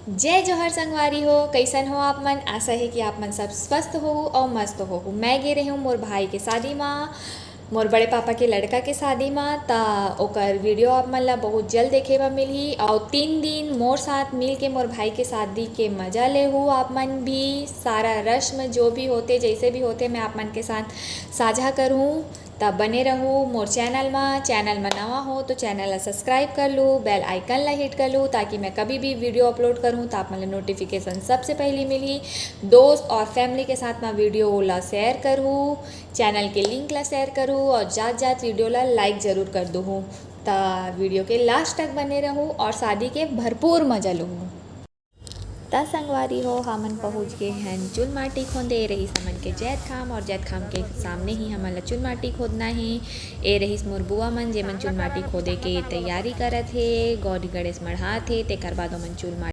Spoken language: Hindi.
जय जोहर संगवारी हो, कैसन हो आप मन। आशा है कि आप मन सब स्वस्थ हो और मस्त हो। मैं गे रही हूँ मोर भाई के शादी में, मोर बड़े पापा के लड़का के शादी में। ता ओकर वीडियो आप मन ला बहुत जल्द देखे बर मिलही। और 3 दिन मोर साथ मिल के मोर भाई के शादी के मजा ले हूँ। आप मन भी सारा रस्म जो भी होते जैसे भी होते मैं आप मन के साथ साझा करूँ। तब बने रहूँ मोर चैनल में नवा हो तो चैनल ला सब्सक्राइब कर लूँ, बेल आइकन ला हिट कर लूँ ताकि मैं कभी भी वीडियो अपलोड करूँ तो आप मन नोटिफिकेशन सबसे पहले मिली। दोस्त और फैमिली के साथ मैं वीडियो ला शेयर करूँ, चैनल के लिंक ला शेयर करूँ और जात वीडियो ला लाइक ज़रूर कर दूँ। ता वीडियो के लास्ट तक बने रहूँ और शादी के भरपूर मजा लूँ। ता संगवारी हो, हमन पहुँच गए हैं चुन माटी खोदे। रही हमन के जैत खाम और जैत खाम के सामने ही हमन ला चुन माटी खोदना है। ए रहीस मोर बुआ मन जेमन चुन माटी खोदे के तैयारी करत हे, गौरी गणेश मढ़ात हे। तेकर बाद ओमन चुन माटी